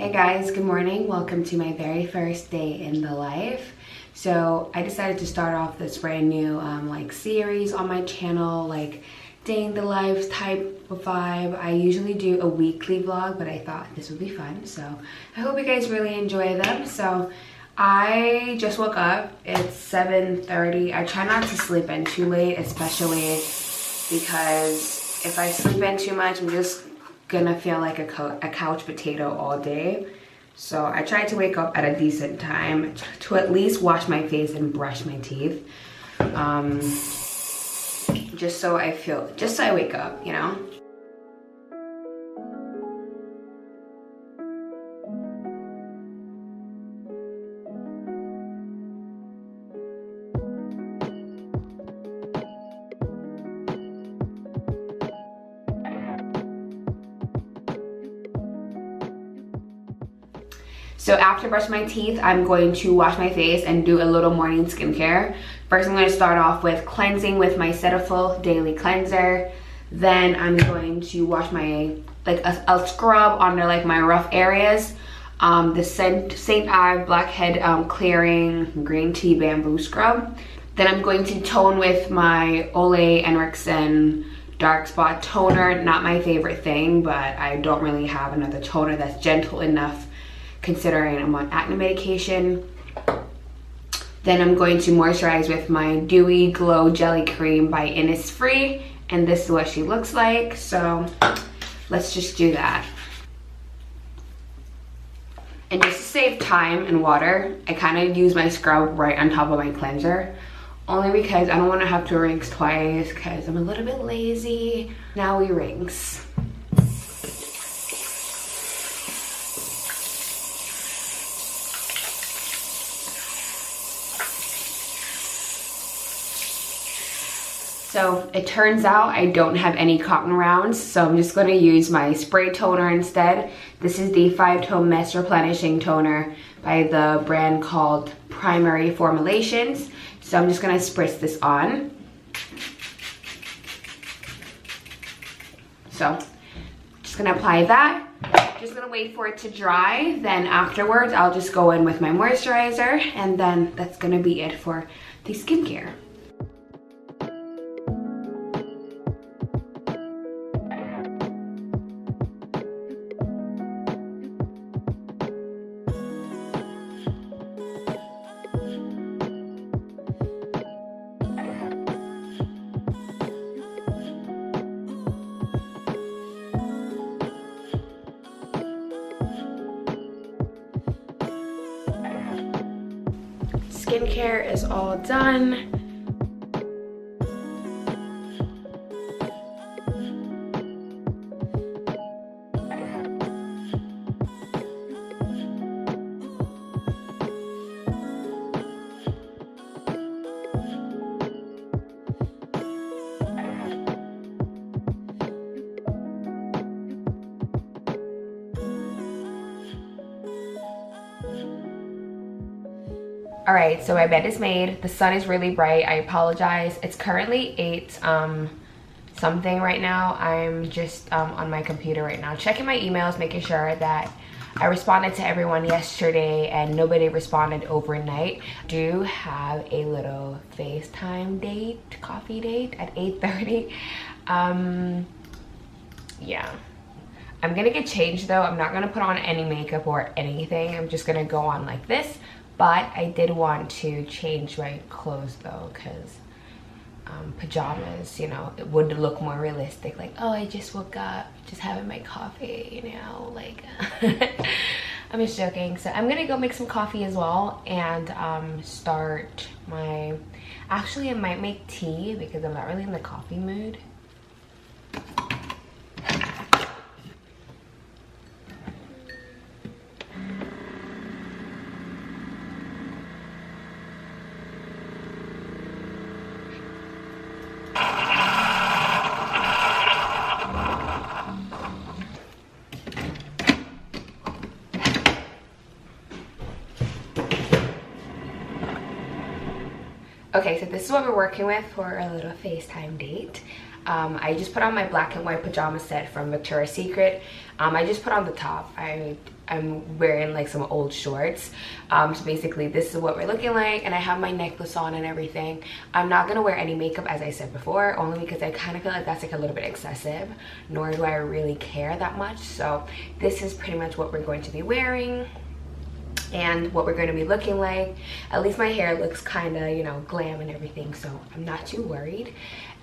Hey guys, good morning. Welcome to my very first day in the life. So I decided to start off this brand new series on my channel, like day in the life type of vibe. I usually do a weekly vlog, but I thought this would be fun. So I hope you guys really enjoy them. So I just woke up. It's 7:30. I try not to sleep in too late, especially because if I sleep in too much, I'm just gonna feel like a couch potato all day. So I try to wake up at a decent time to at least wash my face and brush my teeth, just so I wake up, you know. So after brushing my teeth, I'm going to wash my face and do a little morning skincare. First, I'm going to start off with cleansing with my Cetaphil daily cleanser. Then I'm going to wash my, a scrub under my rough areas. The St. Ives Blackhead Clearing Green Tea Bamboo Scrub. Then I'm going to tone with my Olay Henriksen Dark Spot Toner. Not my favorite thing, but I don't really have another toner that's gentle enough considering I'm on acne medication. Then I'm going to moisturize with my Dewy Glow Jelly Cream by Innisfree, and this is what she looks like. So let's just do that. And just to save time and water, I kind of use my scrub right on top of my cleanser, only because I don't want to have to rinse twice because I'm a little bit lazy. Now we rinse. So it turns out I don't have any cotton rounds, so I'm just going to use my spray toner instead. This is the 5-Tone Mist Replenishing Toner by the brand called Primary Formulations. So I'm just going to spritz this on. So just going to apply that. Just going to wait for it to dry. Then afterwards, I'll just go in with my moisturizer, and then that's going to be it for the skincare. Skincare is all done. All right, so my bed is made. The sun is really bright. I apologize. It's currently 8 something right now. I'm just on my computer right now, checking my emails, making sure that I responded to everyone yesterday and nobody responded overnight. I do have a little FaceTime date, coffee date at 8:30. Yeah. I'm gonna get changed though. I'm not gonna put on any makeup or anything. I'm just gonna go on like this. But I did want to change my clothes though, because pajamas, you know, it would look more realistic. Like, oh, I just woke up, just having my coffee, you know, like, I'm just joking. So I'm gonna go make some coffee as well and start my, actually I might make tea because I'm not really in the coffee mood. Okay, so this is what we're working with for a little FaceTime date. I just put on my black and white pajama set from Victoria's Secret. I just put on the top. I I'm wearing like some old shorts. So basically this is what we're looking like, and I have my necklace on and everything. I'm not gonna wear any makeup, as I said before, only because I kind of feel like that's like a little bit excessive, nor do I really care that much. So this is pretty much what we're going to be wearing and what we're going to be looking like. At least my hair looks kind of, you know, glam and everything, so I'm not too worried.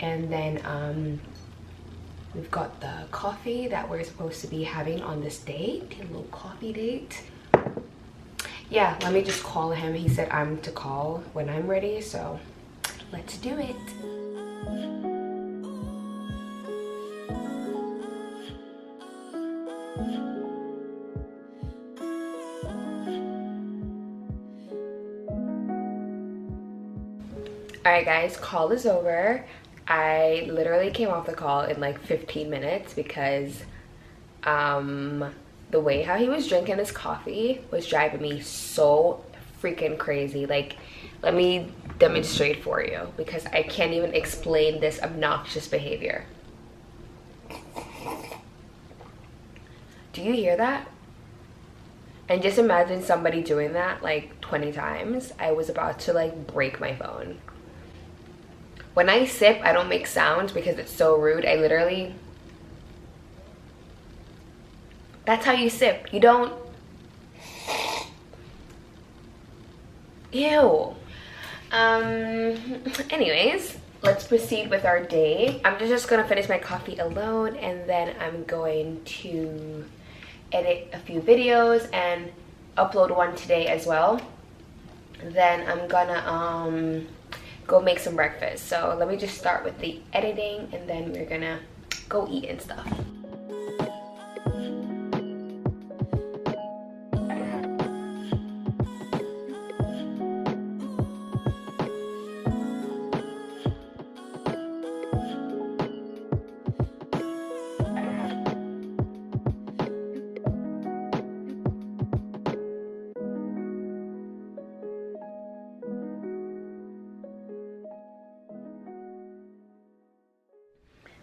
And then we've got the coffee that we're supposed to be having on this date, a little coffee date. Yeah, let me just call him. He said I'm to call when I'm ready, so let's do it. Alright guys, call is over. I literally came off the call in like 15 minutes because the way how he was drinking his coffee was driving me so freaking crazy. Like, let me demonstrate for you because I can't even explain this obnoxious behavior. Do you hear that? And just imagine somebody doing that like 20 times. I was about to like break my phone. When I sip, I don't make sounds because it's so rude. I literally... That's how you sip. You don't... Ew. Anyways, let's proceed with our day. I'm just gonna finish my coffee alone, and then I'm going to edit a few videos and upload one today as well. Then I'm gonna go make some breakfast. So let me just start with the editing, and then we're gonna go eat and stuff.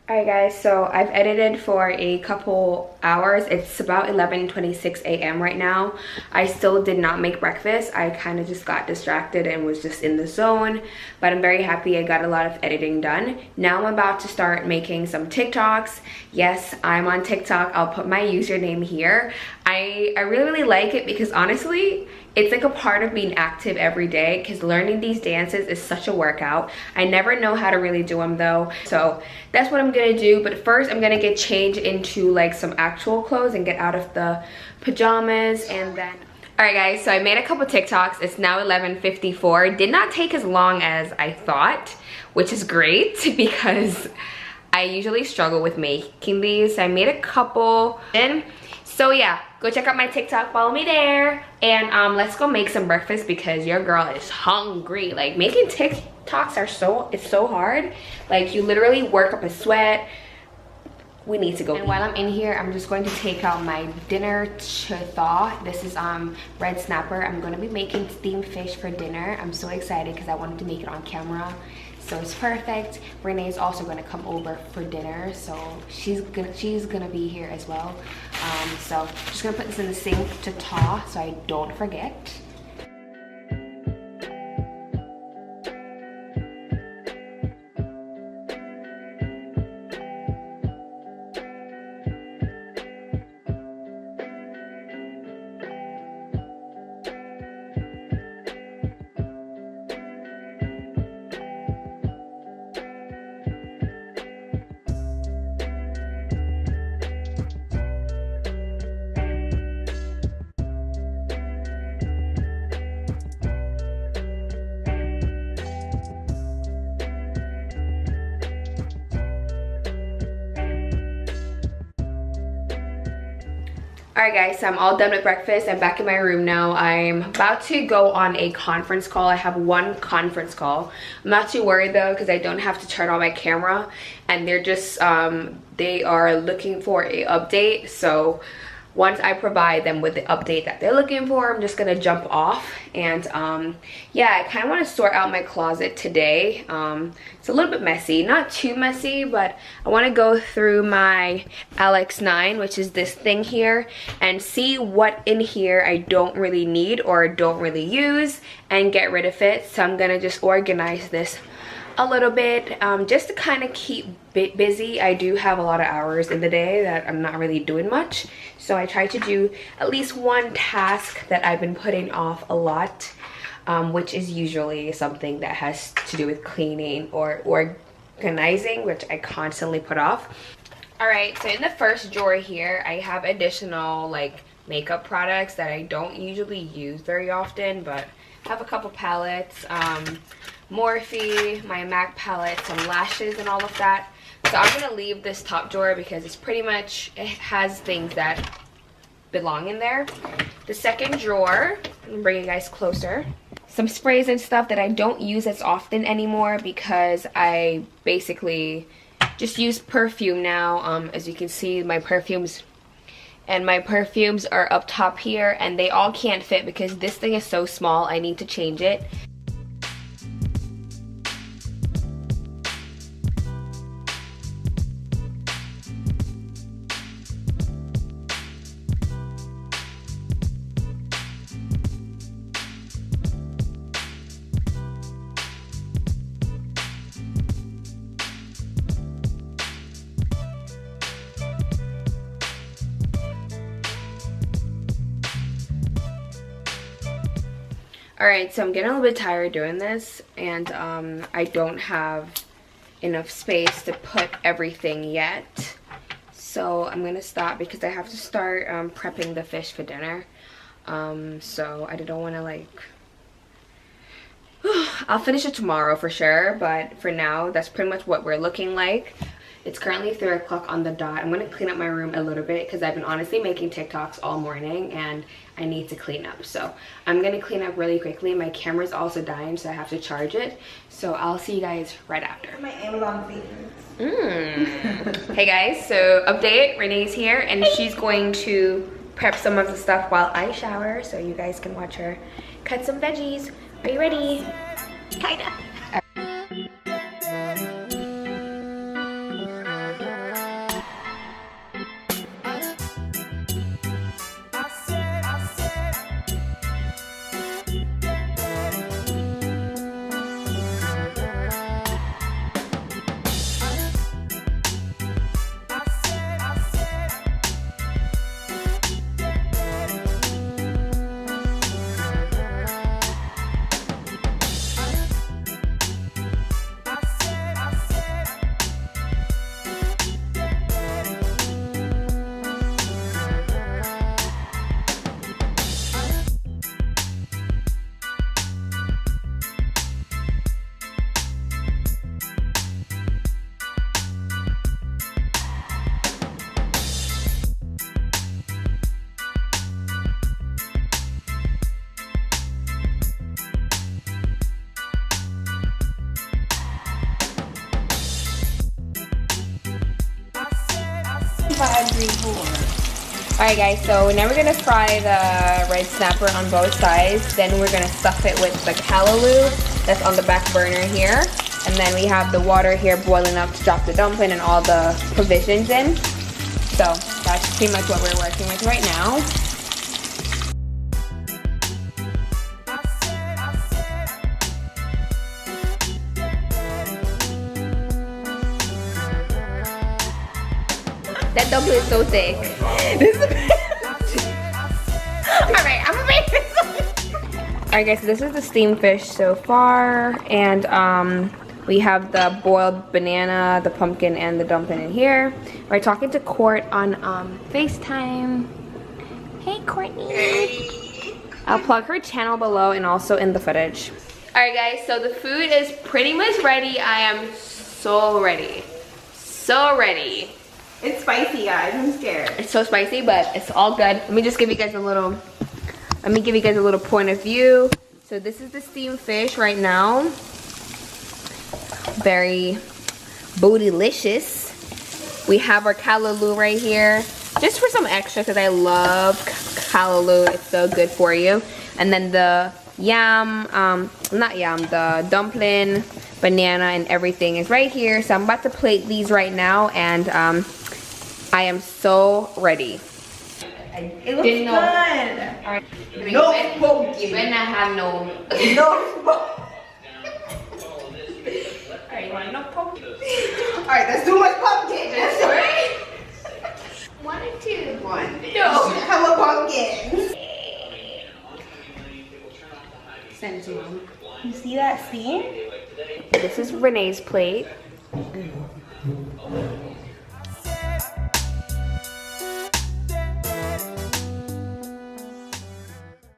Alright guys, so I've edited for a couple hours. It's about 11:26 a.m. right now. I still did not make breakfast. I kind of just got distracted and was just in the zone, but I'm very happy I got a lot of editing done. Now I'm about to start making some TikToks. Yes, I'm on TikTok. I'll put my username here. I really like it because honestly, it's like a part of being active every day, because learning these dances is such a workout. I never know how to really do them though. So that's what I'm gonna do. But first I'm gonna get changed into like some actual clothes and get out of the pajamas, and then... Alright guys, so I made a couple TikToks. It's now 11:54. It did not take as long as I thought, which is great because I usually struggle with making these. I made a couple. So yeah, go check out my TikTok, follow me there, and let's go make some breakfast because your girl is hungry. Like, making TikToks it's so hard. Like, you literally work up a sweat. We need to go eat. While I'm in here, I'm just going to take out my dinner to thaw. This is red snapper. I'm going to be making steamed fish for dinner. I'm so excited because I wanted to make it on camera. So it's perfect. Renee is also gonna come over for dinner, so she's gonna be here as well. So I'm just gonna put this in the sink to thaw so I don't forget. Alright guys, so I'm all done with breakfast. I'm back in my room now. I'm about to go on a conference call. I have one conference call. I'm not too worried though because I don't have to turn on my camera, and they're just they are looking for a update. So once I provide them with the update that they're looking for, I'm just gonna jump off. And yeah, I kind of want to sort out my closet today. It's a little bit messy, not too messy, but I want to go through my LX9, which is this thing here, and see what in here I don't really need or don't really use and get rid of it. So I'm gonna just organize this a little bit, just to kind of keep busy. I do have a lot of hours in the day that I'm not really doing much, so I try to do at least one task that I've been putting off a lot, which is usually something that has to do with cleaning or organizing, which I constantly put off. All right, so in the first drawer here, I have additional like makeup products that I don't usually use very often, but I have a couple palettes, Morphe, my MAC palette, some lashes and all of that. So I'm gonna leave this top drawer because it's pretty much, it has things that belong in there. The second drawer, I'm gonna bring you guys closer. Some sprays and stuff that I don't use as often anymore because I basically just use perfume now. As you can see, my perfumes are up top here, and they all can't fit because this thing is so small. I need to change it. Alright, so I'm getting a little bit tired doing this, and I don't have enough space to put everything yet. So I'm going to stop because I have to start prepping the fish for dinner. So I don't want to like... I'll finish it tomorrow for sure, but for now, that's pretty much what we're looking like. It's currently 3 o'clock on the dot. I'm going to clean up my room a little bit because I've been honestly making TikToks all morning and I need to clean up. So I'm going to clean up really quickly. My camera's also dying, so I have to charge it. So I'll see you guys right after. My Amazon favorites. Hey guys, so update, Renee's here and she's going to prep some of the stuff while I shower so you guys can watch her cut some veggies. Are you ready? Kinda. Alright guys, so now we're gonna fry the red snapper on both sides. Then we're gonna stuff it with the callaloo that's on the back burner here. And then we have the water here boiling up to drop the dumpling and all the provisions in. So that's pretty much what we're working with right now. That dumpling is so thick. Alright, I'm gonna make this. Alright guys, so this is the steamed fish so far. And we have the boiled banana, the pumpkin, and the dumpling in here. We're talking to Court on FaceTime. Hey Courtney. Hey. I'll plug her channel below and also in the footage. Alright guys, so the food is pretty much ready. I am so ready. So ready. It's spicy, guys. I'm scared. It's so spicy, but it's all good. Let me just give you guys a little, point of view. So this is the steamed fish right now. Very bootylicious. We have our callaloo right here. Just for some extra, because I love callaloo. It's so good for you. And then the yam, not yam, the dumpling, banana, and everything is right here. So I'm about to plate these right now, and I am so ready. It looks good. Alright. No smoking. When I have no. No smoking. Alright, you want no pumpkin? Alright, that's too much pumpkin. That's right. 1 or 2? 1. No. Have a pumpkin. Send it to mom. You see that scene? This is Renee's plate.